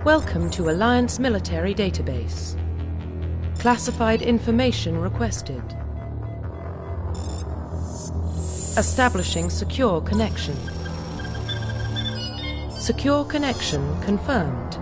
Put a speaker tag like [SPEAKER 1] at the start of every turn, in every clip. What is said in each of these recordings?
[SPEAKER 1] Welcome to Alliance Military Database. Classified information requested. Establishing secure connection. Secure connection confirmed.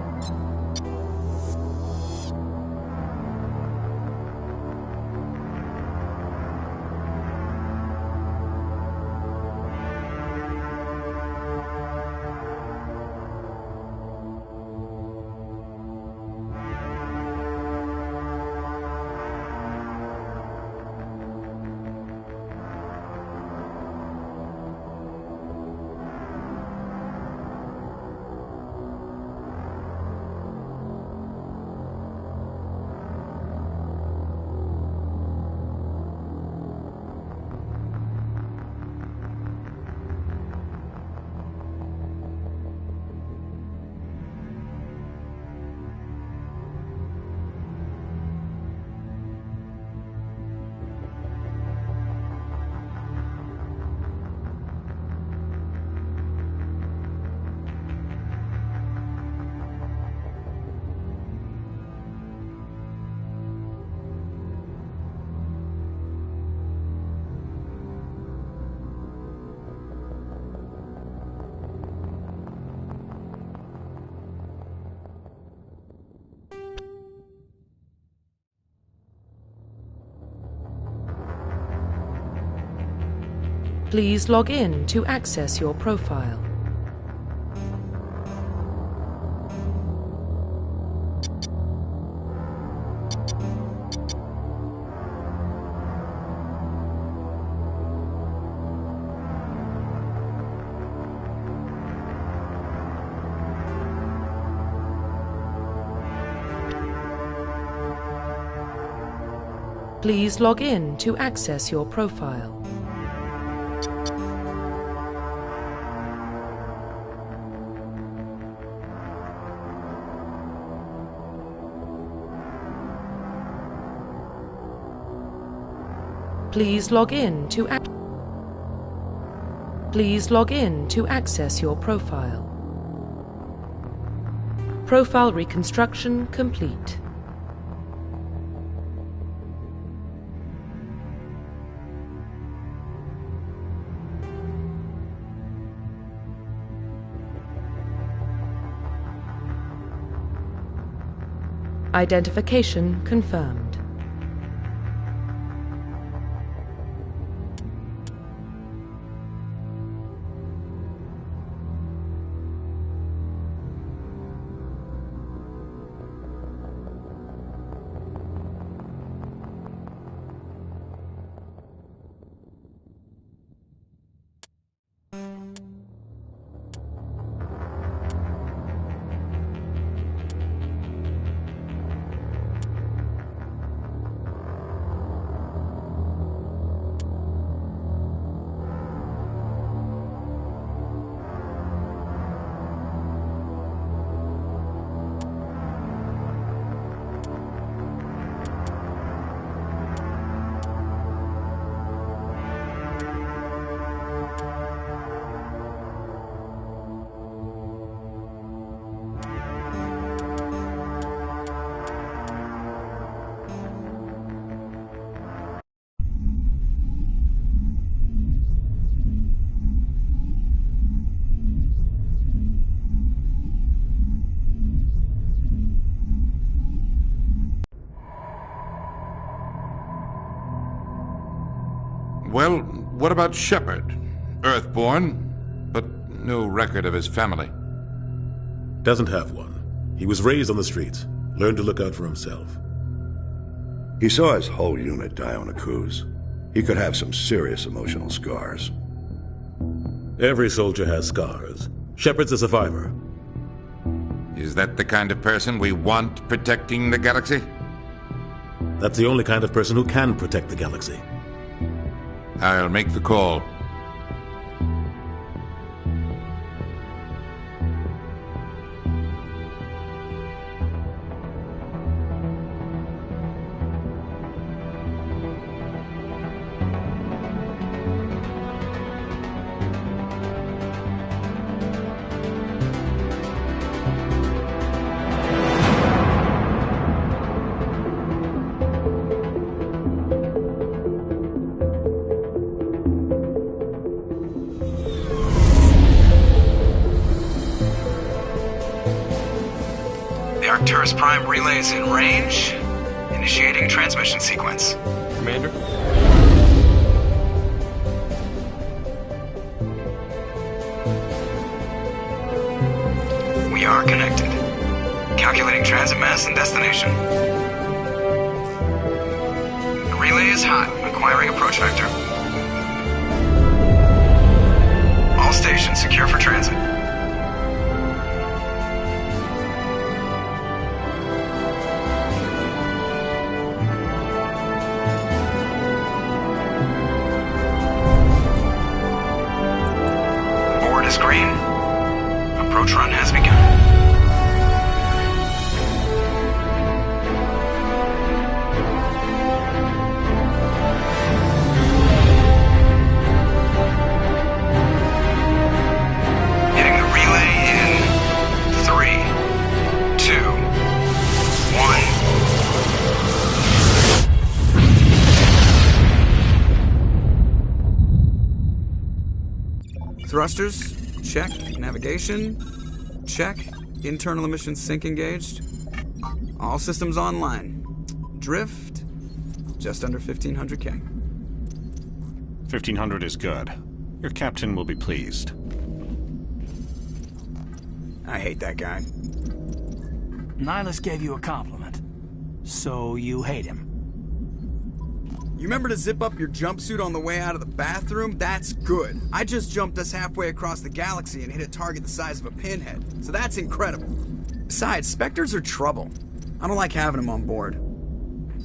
[SPEAKER 1] Please log in to access your profile. Please log in to access your profile. Please log in to access your profile. Profile reconstruction complete. Identification confirmed.
[SPEAKER 2] Well, what about Shepard? Earthborn, but no record of his family.
[SPEAKER 3] Doesn't have one. He was raised on the streets. Learned to look out for himself.
[SPEAKER 4] He saw his whole unit die on a cruise. He could have some serious emotional scars.
[SPEAKER 3] Every soldier has scars. Shepard's a survivor.
[SPEAKER 2] Is that the kind of person we want protecting the galaxy?
[SPEAKER 3] That's the only kind of person who can protect the galaxy.
[SPEAKER 2] I'll make the call.
[SPEAKER 5] Arcturus Prime relays in range. Initiating transmission sequence.
[SPEAKER 6] Commander?
[SPEAKER 5] We are connected. Calculating transit mass and destination. The relay is hot. Acquiring approach vector. All stations secure for transit. Board is green. Approach run has begun. Hitting the relay in 3, 2, 1. Thrusters, check. Navigation, check. Internal emissions sync engaged. All systems online. Drift, just under 1500K.
[SPEAKER 7] 1500 is good. Your captain will be pleased.
[SPEAKER 5] I hate that guy.
[SPEAKER 8] Nihilus gave you a compliment. So you hate him.
[SPEAKER 5] You remember to zip up your jumpsuit on the way out of the bathroom? That's good. I just jumped us halfway across the galaxy and hit a target the size of a pinhead, so that's incredible. Besides, Spectres are trouble. I don't like having them on board.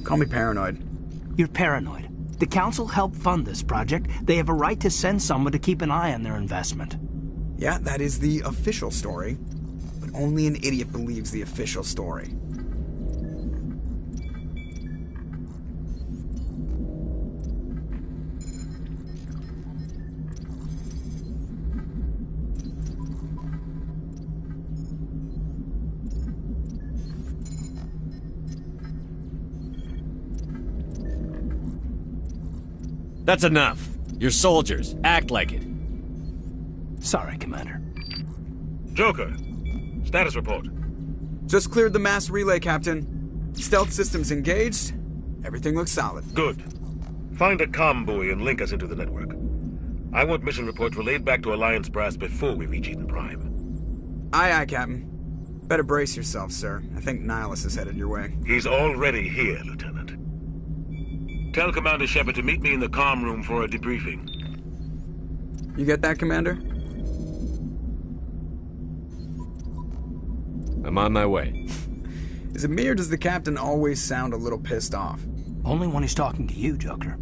[SPEAKER 5] Call me paranoid.
[SPEAKER 8] You're paranoid. The Council helped fund this project. They have a right to send someone to keep an eye on their investment.
[SPEAKER 5] Yeah, that is the official story. But only an idiot believes the official story.
[SPEAKER 6] That's enough. You're soldiers. Act like it.
[SPEAKER 8] Sorry, Commander.
[SPEAKER 3] Joker, status report.
[SPEAKER 5] Just cleared the mass relay, Captain. Stealth systems engaged. Everything looks solid.
[SPEAKER 3] Good. Find a comm buoy and link us into the network. I want mission reports relayed back to Alliance Brass before we reach Eden Prime.
[SPEAKER 5] Aye, aye, Captain. Better brace yourself, sir. I think Nihilus is headed your way.
[SPEAKER 3] He's already here, Lieutenant. Tell Commander Shepard to meet me in the comm room for a debriefing.
[SPEAKER 5] You get that, Commander?
[SPEAKER 6] I'm on my way.
[SPEAKER 5] Is it me or does the Captain always sound a little pissed off?
[SPEAKER 8] Only when he's talking to you, Joker.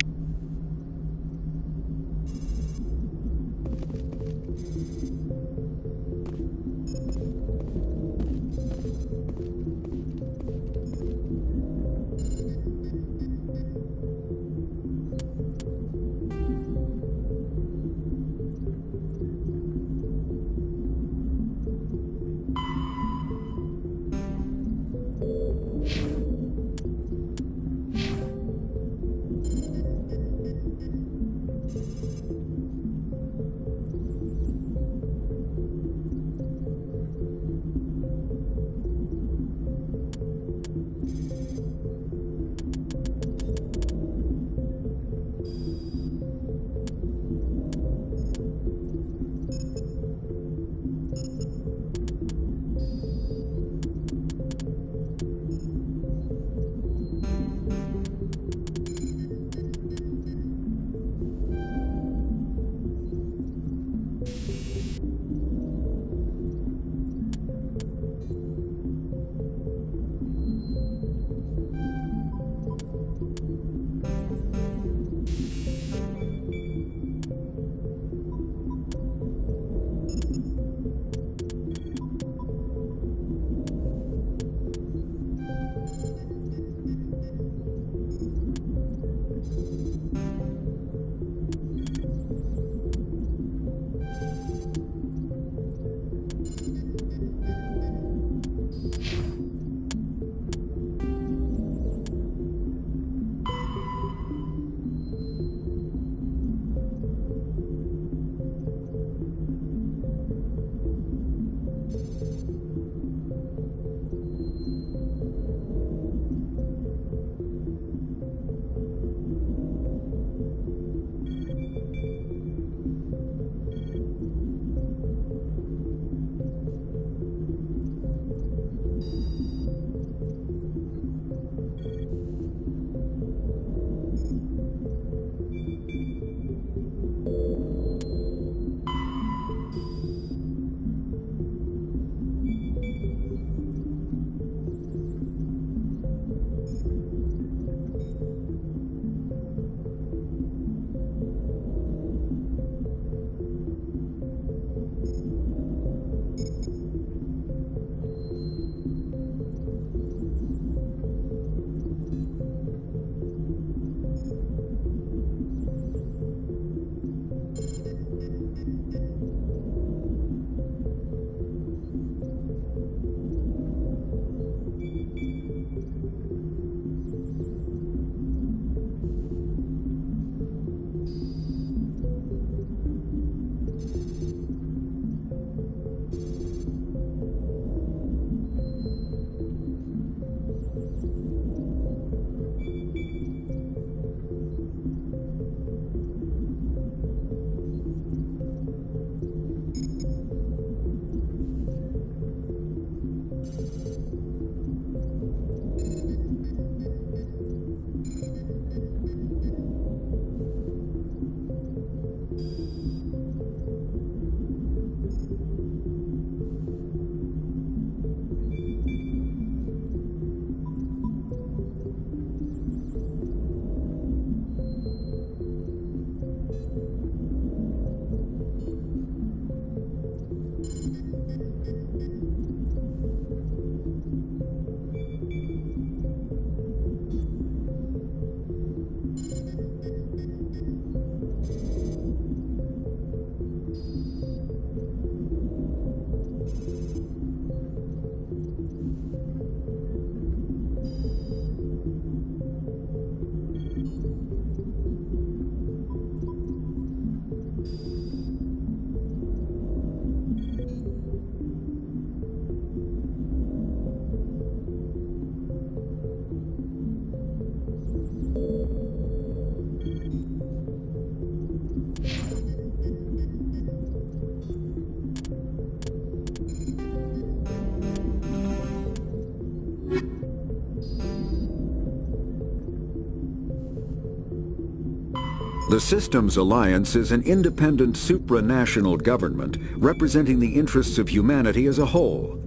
[SPEAKER 9] The Systems Alliance is an independent supranational government representing the interests of humanity as a whole.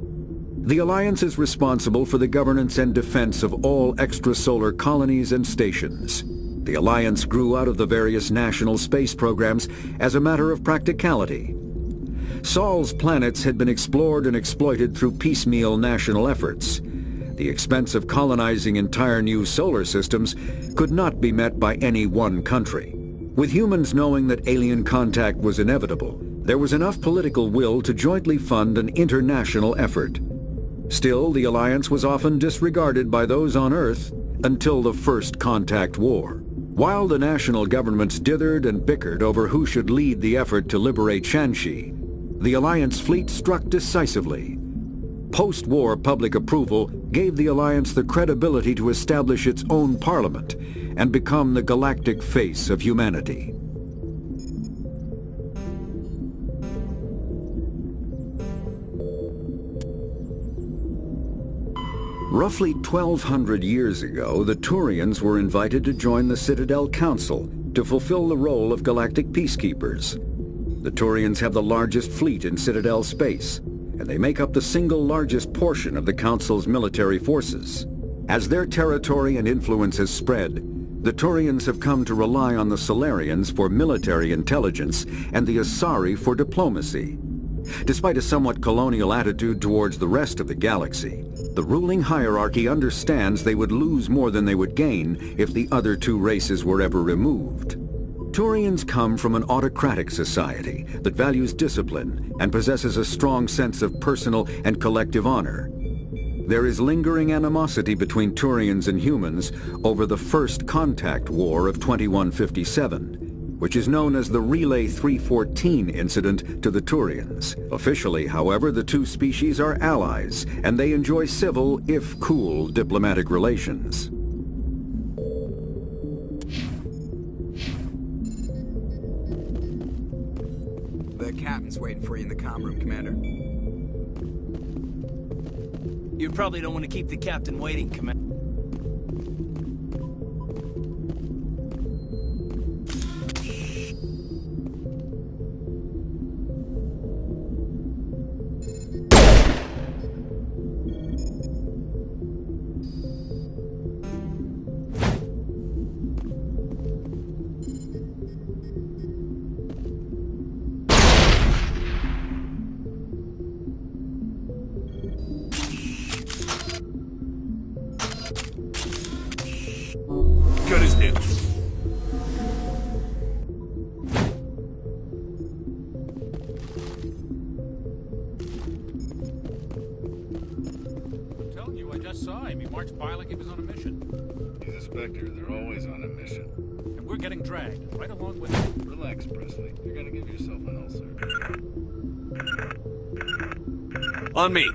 [SPEAKER 9] The Alliance is responsible for the governance and defense of all extrasolar colonies and stations. The Alliance grew out of the various national space programs as a matter of practicality. Sol's planets had been explored and exploited through piecemeal national efforts. The expense of colonizing entire new solar systems could not be met by any one country. With humans knowing that alien contact was inevitable, there was enough political will to jointly fund an international effort. Still, the Alliance was often disregarded by those on Earth until the First Contact War. While the national governments dithered and bickered over who should lead the effort to liberate Shanxi, the Alliance fleet struck decisively. Post-war public approval gave the Alliance the credibility to establish its own parliament and become the galactic face of humanity. Roughly 1,200 years ago, the Turians were invited to join the Citadel Council to fulfill the role of galactic peacekeepers. The Turians have the largest fleet in Citadel space, and they make up the single largest portion of the Council's military forces. As their territory and influence has spread, the Turians have come to rely on the Solarians for military intelligence and the Asari for diplomacy. Despite a somewhat colonial attitude towards the rest of the galaxy, the ruling hierarchy understands they would lose more than they would gain if the other two races were ever removed. Turians come from an autocratic society that values discipline and possesses a strong sense of personal and collective honor. There is lingering animosity between Turians and humans over the First Contact War of 2157, which is known as the Relay 314 incident to the Turians. Officially, however, the two species are allies, and they enjoy civil, if cool, diplomatic relations.
[SPEAKER 5] The captain's waiting for you in the comm room, Commander.
[SPEAKER 8] You probably don't want to keep the captain waiting, Commander.
[SPEAKER 3] Good as new.
[SPEAKER 10] I'm telling you, I just saw him. He marched by like he was on a mission.
[SPEAKER 11] He's a Spectre. They're always on a mission.
[SPEAKER 10] And we're getting dragged, right along with him.
[SPEAKER 11] Relax, Presley. You're gonna give yourself an ulcer.
[SPEAKER 6] On me.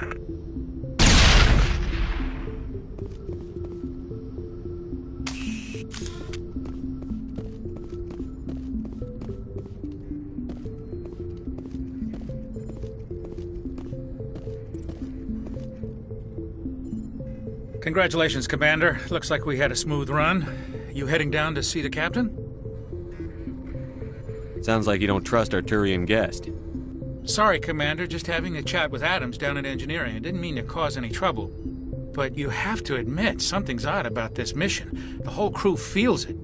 [SPEAKER 10] Congratulations, Commander. Looks like we had a smooth run. You heading down to see the captain?
[SPEAKER 6] Sounds like you don't trust our Turian guest.
[SPEAKER 10] Sorry, Commander. Just having a chat with Adams down at engineering. I didn't mean to cause any trouble. But you have to admit, something's odd about this mission. The whole crew feels it.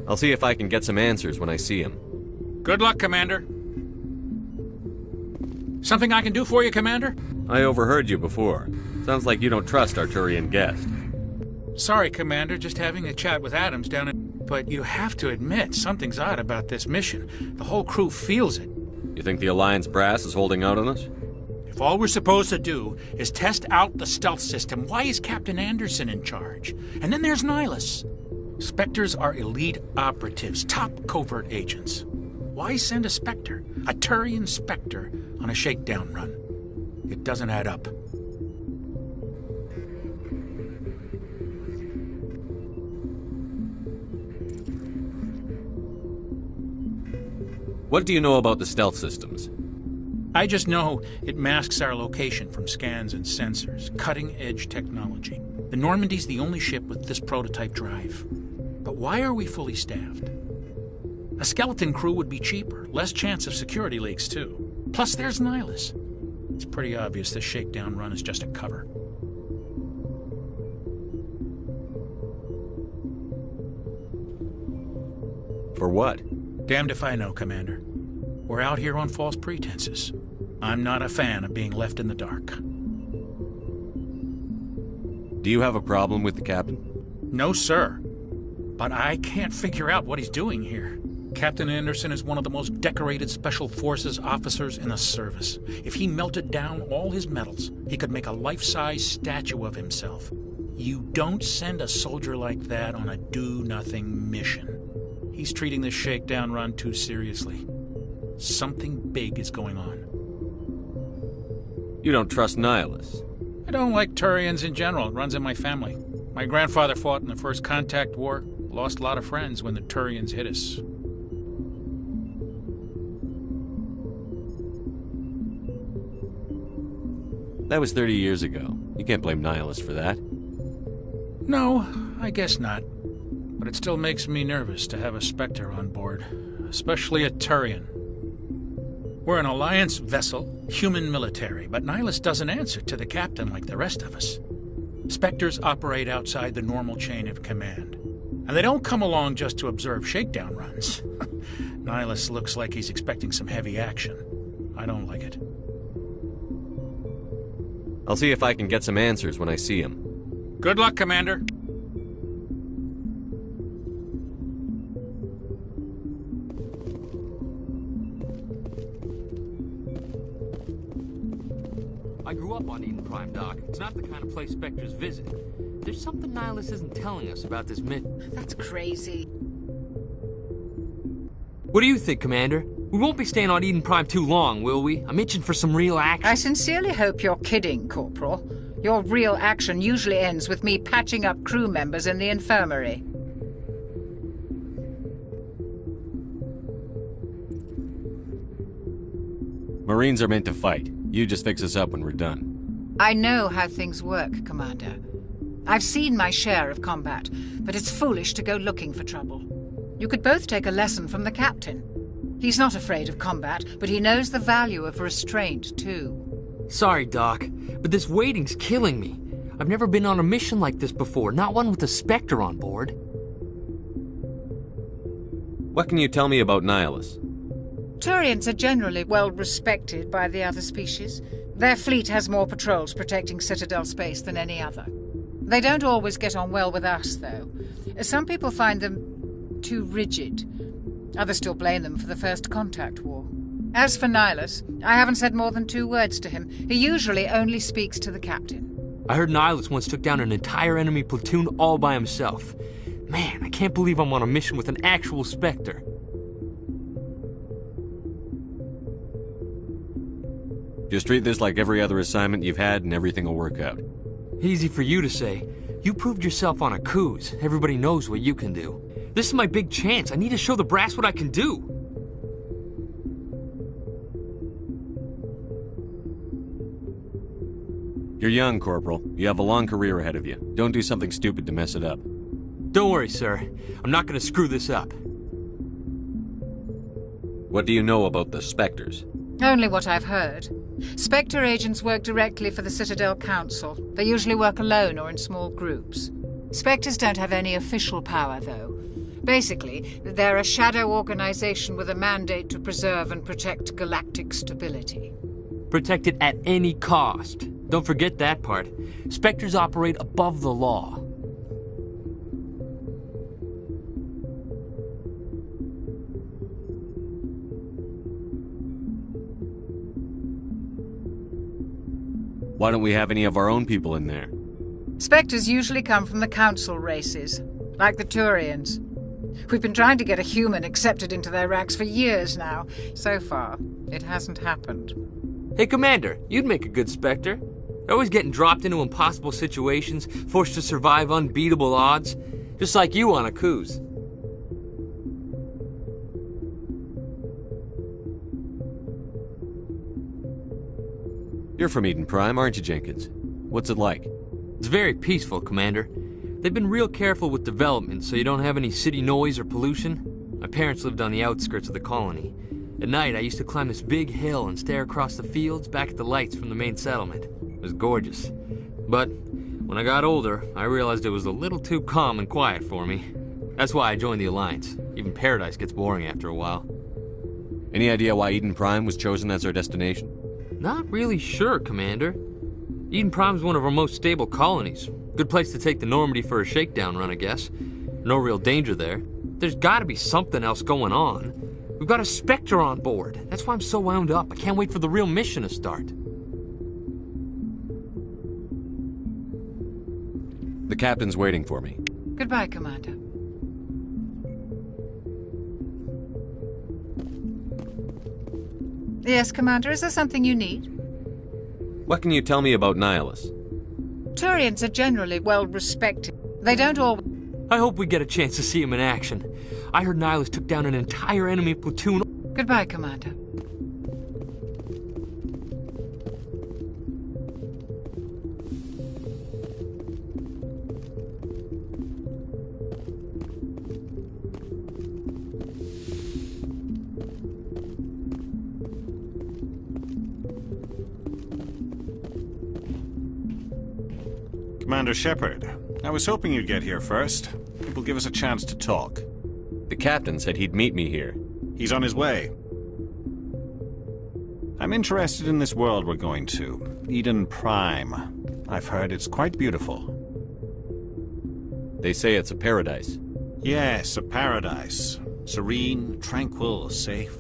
[SPEAKER 6] I'll see if I can get some answers when I see him.
[SPEAKER 10] Good luck, Commander. Something I can do for you, Commander?
[SPEAKER 6] I overheard you before. Sounds like you don't trust our Turian guest.
[SPEAKER 10] Sorry, Commander. Just having a chat with Adams down at... But you have to admit, something's odd about this mission. The whole crew feels it.
[SPEAKER 6] You think the Alliance brass is holding out on us?
[SPEAKER 10] If all we're supposed to do is test out the stealth system, why is Captain Anderson in charge? And then there's Nihilus. Spectres are elite operatives, top covert agents. Why send a Spectre, a Turian Spectre, on a shakedown run? It doesn't add up.
[SPEAKER 6] What do you know about the stealth systems?
[SPEAKER 10] I just know it masks our location from scans and sensors. Cutting-edge technology. The Normandy's the only ship with this prototype drive. But why are we fully staffed? A skeleton crew would be cheaper, less chance of security leaks too. Plus there's Nihilus. It's pretty obvious this shakedown run is just a cover.
[SPEAKER 6] For what?
[SPEAKER 10] Damned if I know, Commander. We're out here on false pretenses. I'm not a fan of being left in the dark.
[SPEAKER 6] Do you have a problem with the captain?
[SPEAKER 10] No, sir. But I can't figure out what he's doing here. Captain Anderson is one of the most decorated Special Forces officers in the service. If he melted down all his medals, he could make a life-size statue of himself. You don't send a soldier like that on a do-nothing mission. He's treating this shakedown run too seriously. Something big is going on.
[SPEAKER 6] You don't trust Nihilus?
[SPEAKER 10] I don't like Turians in general. It runs in my family. My grandfather fought in the First Contact War. Lost a lot of friends when the Turians hit us.
[SPEAKER 6] That was 30 years ago. You can't blame Nihilus for that.
[SPEAKER 10] No, I guess not. But it still makes me nervous to have a Spectre on board, especially a Turian. We're an Alliance vessel, human military, but Nihilus doesn't answer to the captain like the rest of us. Spectres operate outside the normal chain of command. And they don't come along just to observe shakedown runs. Nihilus looks like he's expecting some heavy action. I don't like it.
[SPEAKER 6] I'll see if I can get some answers when I see him.
[SPEAKER 10] Good luck, Commander.
[SPEAKER 12] I grew up on Eden Prime, Doc. It's not the kind of place Spectres visit. There's something Nihilus isn't telling us about this mission.
[SPEAKER 13] That's crazy.
[SPEAKER 12] What do you think, Commander? We won't be staying on Eden Prime too long, will we? I'm itching for some real action.
[SPEAKER 13] I sincerely hope you're kidding, Corporal. Your real action usually ends with me patching up crew members in the infirmary.
[SPEAKER 6] Marines are meant to fight. You just fix us up when we're done.
[SPEAKER 13] I know how things work, Commander. I've seen my share of combat, but it's foolish to go looking for trouble. You could both take a lesson from the captain. He's not afraid of combat, but he knows the value of restraint, too.
[SPEAKER 12] Sorry, Doc, but this waiting's killing me. I've never been on a mission like this before, not one with a Spectre on board.
[SPEAKER 6] What can you tell me about Nihilus?
[SPEAKER 13] Turians are generally well respected by the other species. Their fleet has more patrols protecting Citadel space than any other. They don't always get on well with us, though. Some people find them too rigid. Others still blame them for the First Contact War. As for Nihilus, I haven't said more than 2 words to him. He usually only speaks to the captain.
[SPEAKER 12] I heard Nihilus once took down an entire enemy platoon all by himself. Man, I can't believe I'm on a mission with an actual Spectre.
[SPEAKER 6] Just treat this like every other assignment you've had and everything will work out.
[SPEAKER 12] Easy for you to say. You proved yourself on Akuz. Everybody knows what you can do. This is my big chance. I need to show the brass what I can do.
[SPEAKER 6] You're young, Corporal. You have a long career ahead of you. Don't do something stupid to mess it up.
[SPEAKER 12] Don't worry, sir. I'm not going to screw this up.
[SPEAKER 6] What do you know about the Spectres?
[SPEAKER 13] Only what I've heard. Spectre agents work directly for the Citadel Council. They usually work alone or in small groups. Spectres don't have any official power, though. Basically, they're a shadow organization with a mandate to preserve and protect galactic stability.
[SPEAKER 12] Protect it at any cost. Don't forget that part. Spectres operate above the law.
[SPEAKER 6] Why don't we have any of our own people in there?
[SPEAKER 13] Spectres usually come from the Council races, like the Turians. We've been trying to get a human accepted into their ranks for years now. So far, it hasn't happened.
[SPEAKER 12] Hey, Commander, you'd make a good Spectre. Always getting dropped into impossible situations, forced to survive unbeatable odds. Just like you on Akuz.
[SPEAKER 6] You're from Eden Prime, aren't you, Jenkins? What's it like?
[SPEAKER 12] It's very peaceful, Commander. They've bbeen real careful with development so you don't have any city noise or pollution. My parents lived on the outskirts of the colony. At night, I used to climb this big hill and stare across the fields back at the lights from the main settlement. It was gorgeous. But when I got older, I realized it was a little too calm and quiet for me. That's why I joined the Alliance. Even Paradise gets boring after a while.
[SPEAKER 6] Any idea why Eden Prime was chosen as our destination?
[SPEAKER 12] Not really sure, Commander. Eden Prime's one of our most stable colonies. Good place to take the Normandy for a shakedown run, I guess. No real danger there. There's gotta be something else going on. We've got a Spectre on board. That's why I'm so wound up. I can't wait for the real mission to start.
[SPEAKER 6] The captain's waiting for me.
[SPEAKER 13] Goodbye, Commander. Yes, Commander, is there something you need?
[SPEAKER 6] What can you tell me about Nihilus?
[SPEAKER 13] Turians are generally well respected. They don't always...
[SPEAKER 12] I hope we get a chance to see him in action. I heard Nihilus took down an entire enemy platoon.
[SPEAKER 13] Goodbye, Commander.
[SPEAKER 7] Commander Shepard, I was hoping you'd get here first. It will give us a chance to talk.
[SPEAKER 6] The captain said he'd meet me here.
[SPEAKER 7] He's on his way. I'm interested in this world we're going to, Eden Prime. I've heard it's quite beautiful.
[SPEAKER 6] They say it's a paradise.
[SPEAKER 7] Yes, a paradise. Serene, tranquil, safe.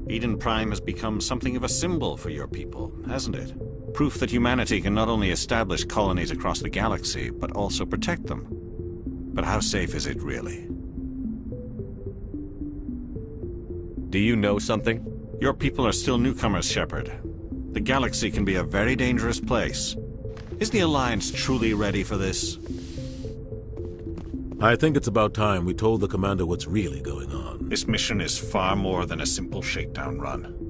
[SPEAKER 7] Eden Prime has become something of a symbol for your people, hasn't it? Proof that humanity can not only establish colonies across the galaxy, but also protect them. But how safe is it, really?
[SPEAKER 6] Do you know something?
[SPEAKER 7] Your people are still newcomers, Shepard. The galaxy can be a very dangerous place. Is the Alliance truly ready for this?
[SPEAKER 14] I think it's about time we told the Commander what's really going on.
[SPEAKER 7] This mission is far more than a simple shakedown run.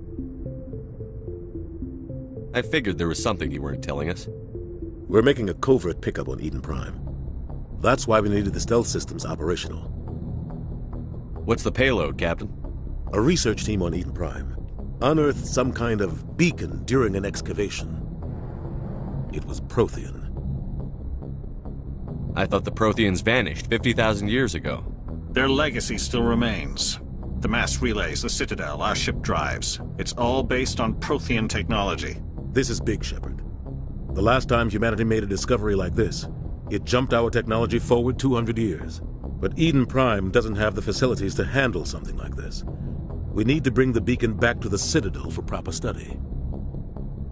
[SPEAKER 6] I figured there was something you weren't telling us.
[SPEAKER 14] We're making a covert pickup on Eden Prime. That's why we needed the stealth systems operational.
[SPEAKER 6] What's the payload, Captain?
[SPEAKER 14] A research team on Eden Prime unearthed some kind of beacon during an excavation. It was Prothean.
[SPEAKER 6] I thought the Protheans vanished 50,000 years ago.
[SPEAKER 7] Their legacy still remains. The mass relays, the Citadel, our ship drives. It's all based on Prothean technology.
[SPEAKER 14] This is big, Shepard. The last time humanity made a discovery like this, it jumped our technology forward 200 years. But Eden Prime doesn't have the facilities to handle something like this. We need to bring the beacon back to the Citadel for proper study.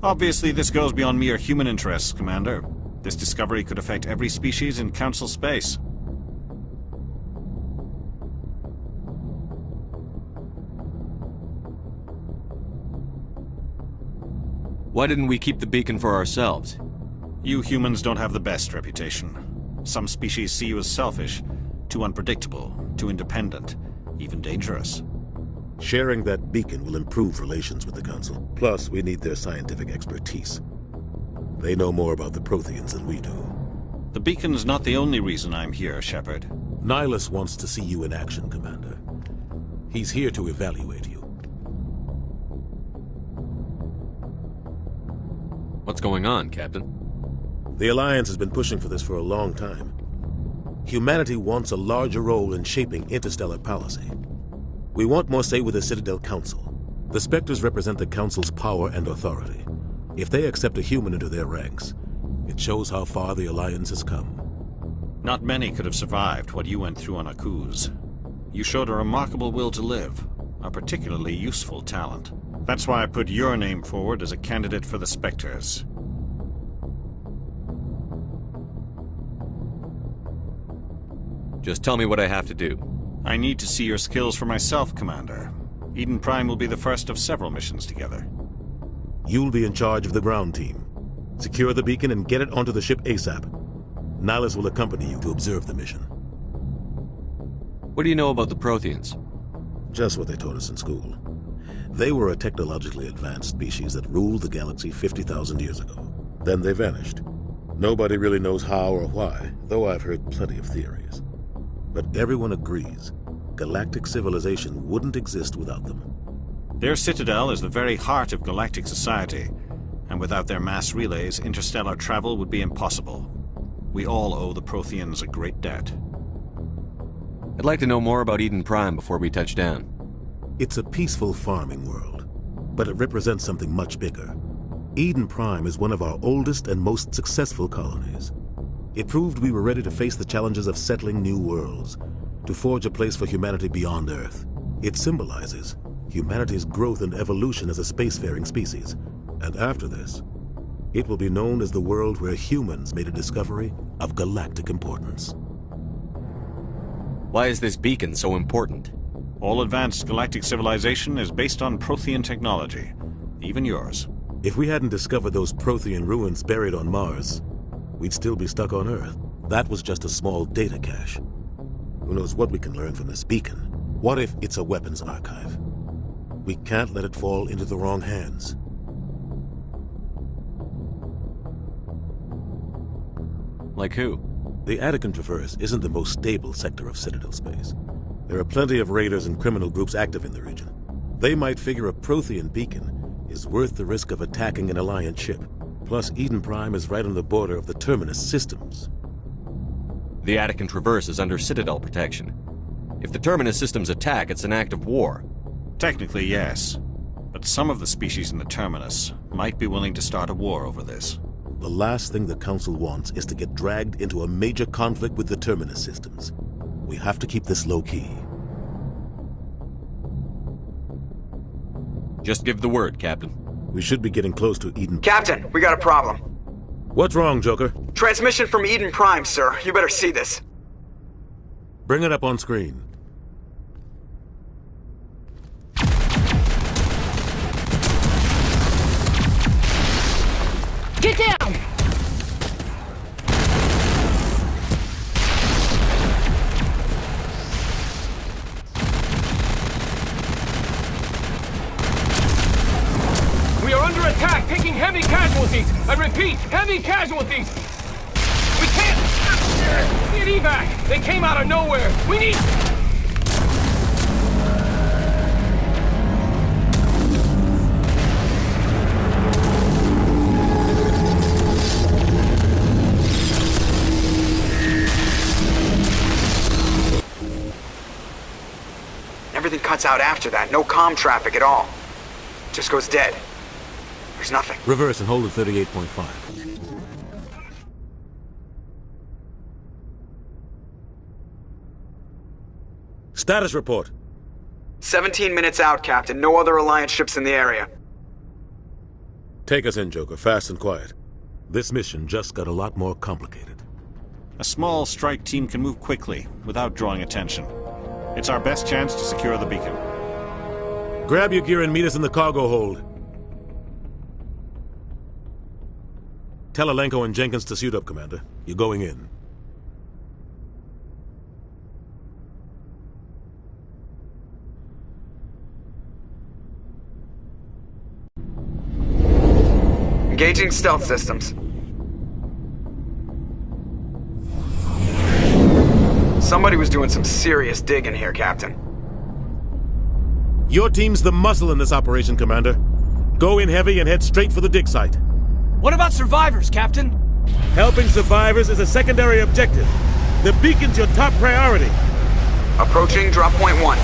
[SPEAKER 7] Obviously, this goes beyond mere human interests, Commander. This discovery could affect every species in Council space.
[SPEAKER 6] Why didn't we keep the beacon for ourselves?
[SPEAKER 7] You humans don't have the best reputation. Some species see you as selfish, too unpredictable, too independent, even dangerous.
[SPEAKER 14] Sharing that beacon will improve relations with the Council. Plus, we need their scientific expertise. They know more about the Protheans than we do.
[SPEAKER 7] The beacon's not the only reason I'm here, Shepard.
[SPEAKER 14] Nihilus wants to see you in action, Commander. He's here to evaluate you.
[SPEAKER 6] What's going on, Captain?
[SPEAKER 14] The Alliance has been pushing for this for a long time. Humanity wants a larger role in shaping interstellar policy. We want more say with the Citadel Council. The Spectres represent the Council's power and authority. If they accept a human into their ranks, it shows how far the Alliance has come.
[SPEAKER 7] Not many could have survived what you went through on Akuz. You showed a remarkable will to live, a particularly useful talent. That's why I put your name forward as a candidate for the Spectres.
[SPEAKER 6] Just tell me what I have to do.
[SPEAKER 7] I need to see your skills for myself, Commander. Eden Prime will be the first of several missions together.
[SPEAKER 14] You'll be in charge of the ground team. Secure the beacon and get it onto the ship ASAP. Nihilus will accompany you to observe the mission.
[SPEAKER 6] What do you know about the Protheans?
[SPEAKER 14] Just what they taught us in school. They were a technologically advanced species that ruled the galaxy 50,000 years ago. Then they vanished. Nobody really knows how or why, though I've heard plenty of theories. But everyone agrees galactic civilization wouldn't exist without them.
[SPEAKER 7] Their citadel is the very heart of galactic society, and without their mass relays, interstellar travel would be impossible. We all owe the Protheans a great debt.
[SPEAKER 6] I'd like to know more about Eden Prime before we touch down.
[SPEAKER 14] It's a peaceful farming world, but it represents something much bigger. Eden Prime is one of our oldest and most successful colonies. It proved we were ready to face the challenges of settling new worlds, to forge a place for humanity beyond Earth. It symbolizes humanity's growth and evolution as a spacefaring species. And after this, it will be known as the world where humans made a discovery of galactic importance.
[SPEAKER 6] Why is this beacon so important?
[SPEAKER 7] All advanced galactic civilization is based on Prothean technology, even yours.
[SPEAKER 14] If we hadn't discovered those Prothean ruins buried on Mars, we'd still be stuck on Earth. That was just a small data cache. Who knows what we can learn from this beacon? What if it's a weapons archive? We can't let it fall into the wrong hands.
[SPEAKER 6] Like who?
[SPEAKER 14] The Attican Traverse isn't the most stable sector of Citadel space. There are plenty of raiders and criminal groups active in the region. They might figure a Prothean beacon is worth the risk of attacking an Alliance ship. Plus, Eden Prime is right on the border of the Terminus systems.
[SPEAKER 6] The Attican Traverse is under Citadel protection. If the Terminus systems attack, it's an act of war.
[SPEAKER 7] Technically, yes. But some of the species in the Terminus might be willing to start a war over this.
[SPEAKER 14] The last thing the Council wants is to get dragged into a major conflict with the Terminus systems. We have to keep this low-key.
[SPEAKER 6] Just give the word, Captain.
[SPEAKER 14] We should be getting close to Eden.
[SPEAKER 5] Captain, we got a problem.
[SPEAKER 14] What's wrong, Joker?
[SPEAKER 5] Transmission from Eden Prime, sir. You better see this.
[SPEAKER 14] Bring it up on screen.
[SPEAKER 15] Get down!
[SPEAKER 16] We are under attack, taking heavy casualties. I repeat, heavy casualties. We can't... Need evac. They came out of nowhere. We need...
[SPEAKER 5] Everything cuts out after that. No comm traffic at all. Just goes dead. There's nothing.
[SPEAKER 14] Reverse and hold at 38.5. Status report.
[SPEAKER 5] 17 minutes out, Captain. No other Alliance ships in the area.
[SPEAKER 14] Take us in, Joker. Fast and quiet. This mission just got a lot more complicated.
[SPEAKER 7] A small strike team can move quickly, without drawing attention. It's our best chance to secure the beacon.
[SPEAKER 14] Grab your gear and meet us in the cargo hold. Tell Alenko and Jenkins to suit up, Commander. You're going in.
[SPEAKER 5] Engaging stealth systems. Somebody was doing some serious digging here, Captain.
[SPEAKER 14] Your team's the muscle in this operation, Commander. Go in heavy and head straight for the dig site.
[SPEAKER 15] What about survivors, Captain?
[SPEAKER 14] Helping survivors is a secondary objective. The beacon's your top priority.
[SPEAKER 5] Approaching drop point 1.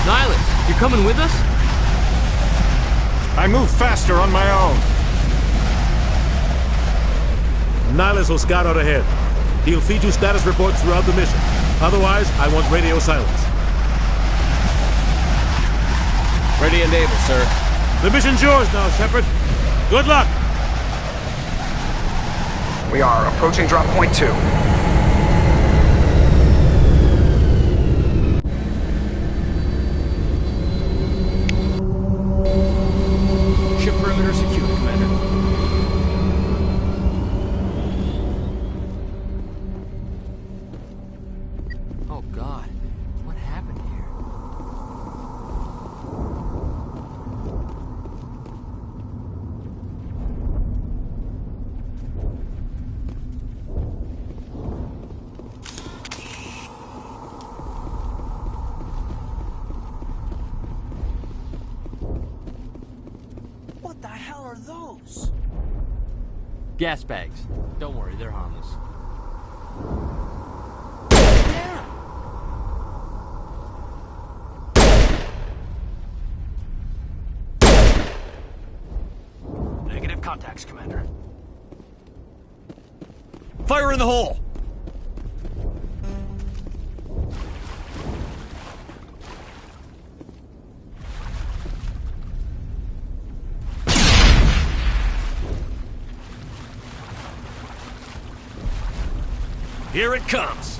[SPEAKER 12] Nihilus, you coming with us?
[SPEAKER 7] I move faster on my own.
[SPEAKER 14] Nihilus will scout out ahead. He'll feed you status reports throughout the mission. Otherwise, I want radio silence.
[SPEAKER 6] Ready and able, sir.
[SPEAKER 14] The mission's yours now, Shepard. Good luck!
[SPEAKER 5] We are approaching drop point 2.
[SPEAKER 15] Ship perimeter secured, Commander.
[SPEAKER 12] Oh, God. What happened here?
[SPEAKER 15] What the hell are those?
[SPEAKER 12] Gas bags. Don't worry, they're harmless.
[SPEAKER 15] Negative contacts, Commander.
[SPEAKER 6] Fire in the hole!
[SPEAKER 15] Here it comes.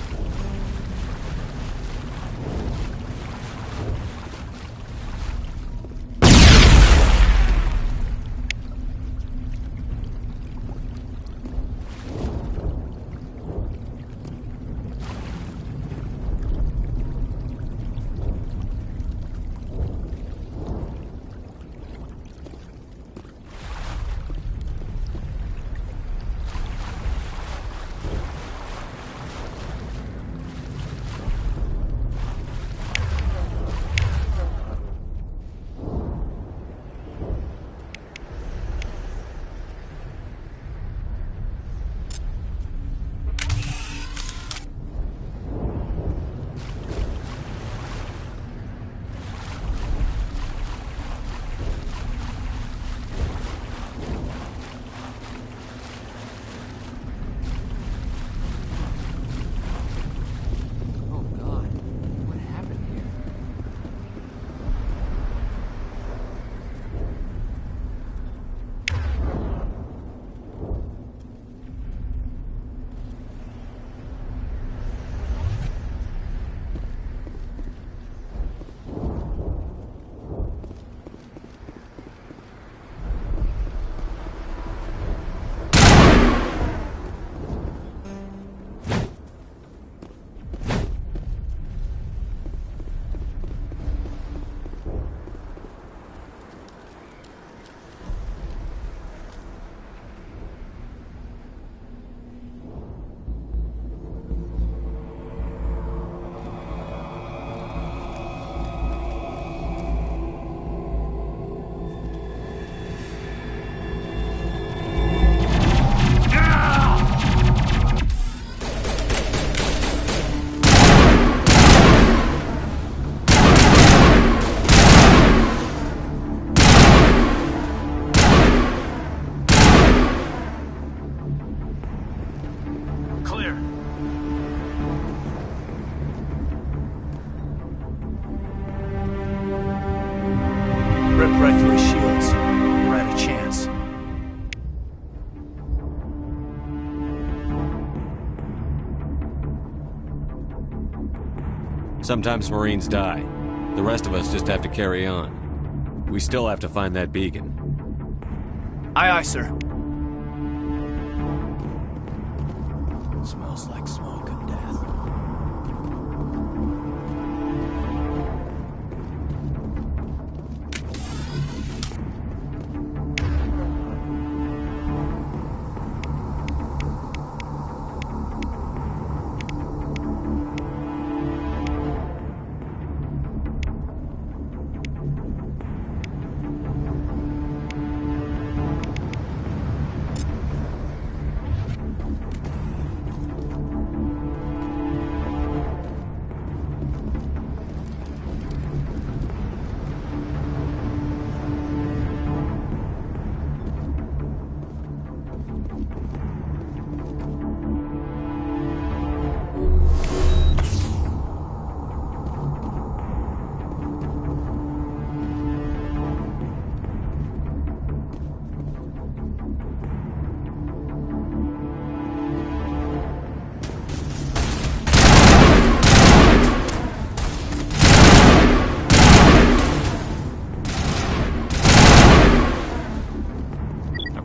[SPEAKER 8] Right through his shields. We're at a chance.
[SPEAKER 6] Sometimes Marines die. The rest of us just have to carry on. We still have to find that beacon.
[SPEAKER 8] Aye, aye, sir. Smells like smoke and death.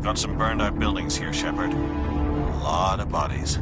[SPEAKER 7] Got some burned out buildings here, Shepard. A lot of bodies.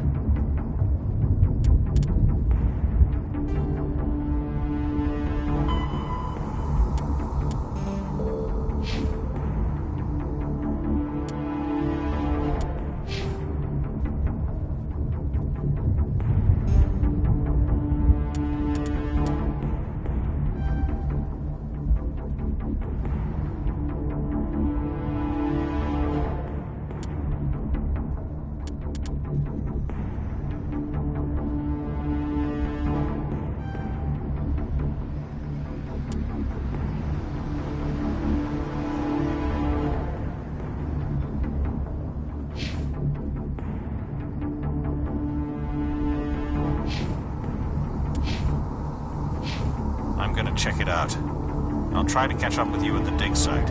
[SPEAKER 7] check it out. I'll try to catch up with you at the dig site.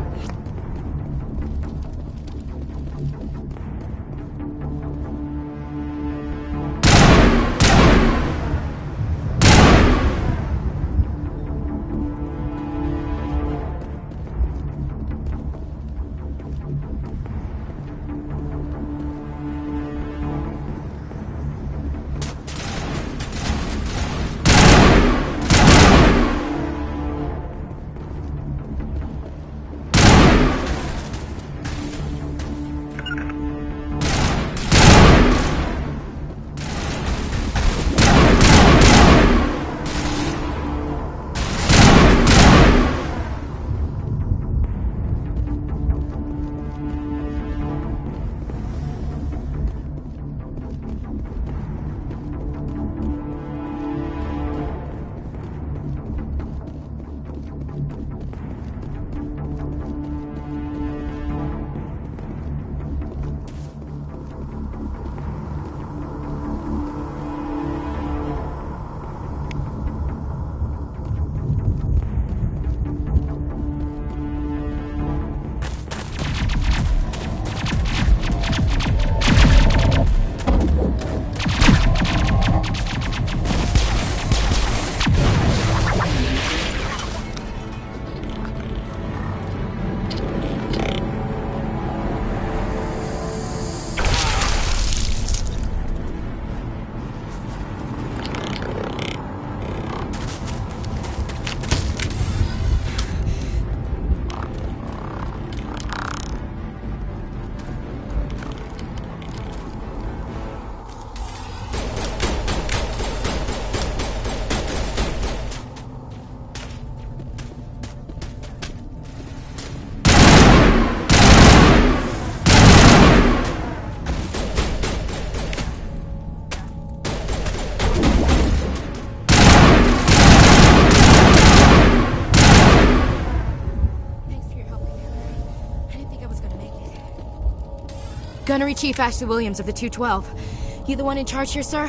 [SPEAKER 17] Gunnery Chief Ashley Williams of the 212. You the one in charge here, sir?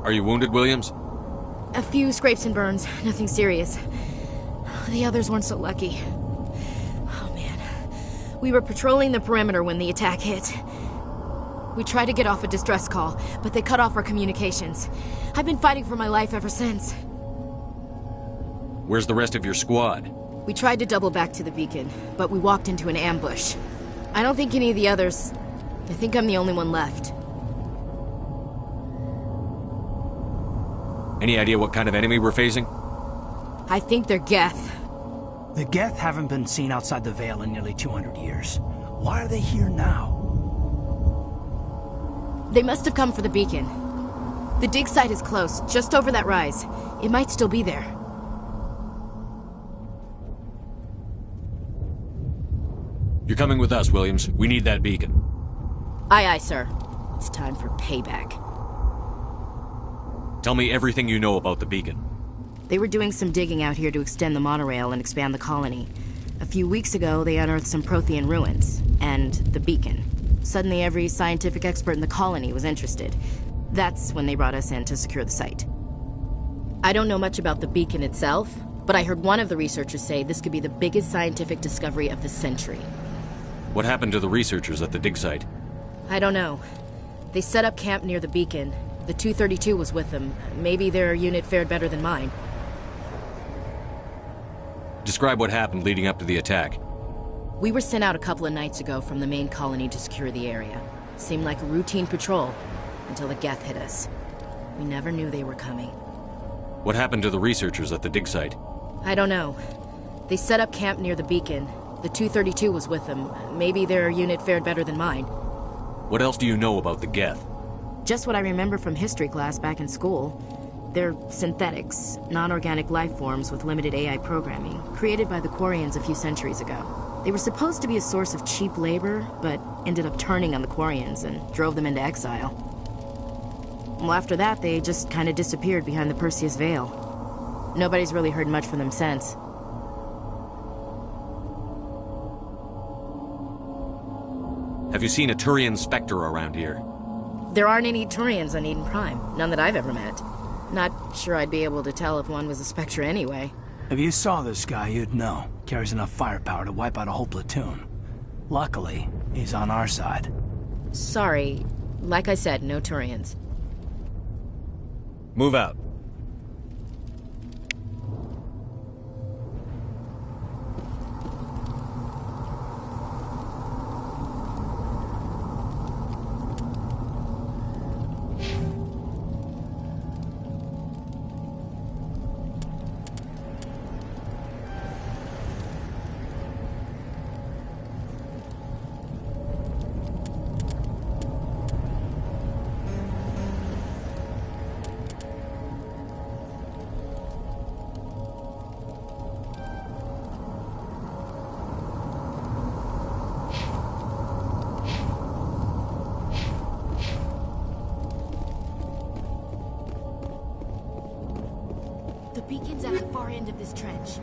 [SPEAKER 6] Are you wounded, Williams?
[SPEAKER 17] A few scrapes and burns, nothing serious. The others weren't so lucky. Oh man. We were patrolling the perimeter when the attack hit. We tried to get off a distress call, but they cut off our communications. I've been fighting for my life ever since.
[SPEAKER 6] Where's the rest of your squad?
[SPEAKER 17] We tried to double back to the beacon, but we walked into an ambush. I don't think any of the others... I think I'm the only one left.
[SPEAKER 6] Any idea what kind of enemy we're facing?
[SPEAKER 17] I think they're Geth.
[SPEAKER 8] The Geth haven't been seen outside the Veil in nearly 200 years. Why are they here now?
[SPEAKER 17] They must have come for the beacon. The dig site is close, just over that rise. It might still be there.
[SPEAKER 6] You're coming with us, Williams. We need that beacon.
[SPEAKER 17] Aye, aye, sir. It's time for payback.
[SPEAKER 6] Tell me everything you know about the beacon.
[SPEAKER 17] They were doing some digging out here to extend the monorail and expand the colony. A few weeks ago, they unearthed some Prothean ruins, and the beacon. Suddenly, every scientific expert in the colony was interested. That's when they brought us in to secure the site. I don't know much about the beacon itself, but I heard one of the researchers say this could be the biggest scientific discovery of the century.
[SPEAKER 6] What happened to the researchers at the dig site?
[SPEAKER 17] I don't know. They set up camp near the beacon. The 232 was with them. Maybe their unit fared better than mine.
[SPEAKER 6] Describe what happened leading up to the attack.
[SPEAKER 17] We were sent out a couple of nights ago from the main colony to secure the area. Seemed like a routine patrol, until the Geth hit us. We never knew they were coming.
[SPEAKER 6] What happened to the researchers at the dig site?
[SPEAKER 17] I don't know. They set up camp near the beacon. The 232 was with them. Maybe their unit fared better than mine.
[SPEAKER 6] What else do you know about the Geth?
[SPEAKER 17] Just what I remember from history class back in school. They're synthetics, non-organic life forms with limited AI programming, created by the Quarians a few centuries ago. They were supposed to be a source of cheap labor, but ended up turning on the Quarians and drove them into exile. Well, after that, they just kind of disappeared behind the Perseus Veil. Nobody's really heard much from them since.
[SPEAKER 6] Have you seen a Turian Spectre around here?
[SPEAKER 17] There aren't any Turians on Eden Prime. None that I've ever met. Not sure I'd be able to tell if one was a Spectre anyway.
[SPEAKER 8] If you saw this guy, you'd know. Carries enough firepower to wipe out a whole platoon. Luckily, he's on our side.
[SPEAKER 17] Sorry. Like I said, no Turians.
[SPEAKER 6] Move out.
[SPEAKER 17] The beacon's at the far end of this trench.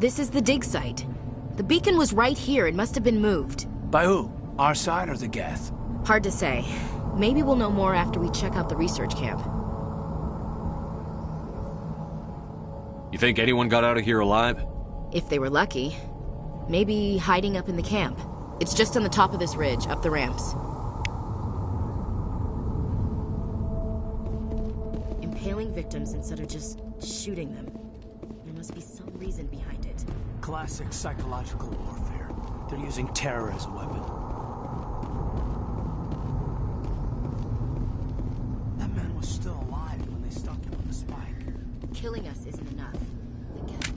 [SPEAKER 17] This is the dig site. The beacon was right here. It must have been moved.
[SPEAKER 8] By who? Our side or the Geth?
[SPEAKER 17] Hard to say. Maybe we'll know more after we check out the research camp.
[SPEAKER 6] You think anyone got out of here alive?
[SPEAKER 17] If they were lucky. Maybe hiding up in the camp. It's just on the top of this ridge, up the ramps. Impaling victims instead of just shooting them. There must be some reason behind it.
[SPEAKER 8] Classic psychological warfare. They're using terror as a weapon. That man was still alive when they stuck him on the spike.
[SPEAKER 17] Killing us isn't enough. The Geth.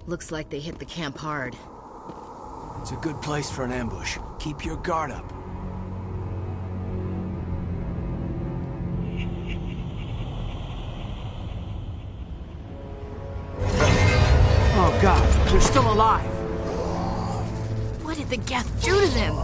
[SPEAKER 17] Looks like they hit the camp hard.
[SPEAKER 8] It's a good place for an ambush. Keep your guard up. Oh God, they're still alive!
[SPEAKER 17] What did the Geth do to them?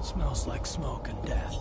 [SPEAKER 8] Smells like smoke and death.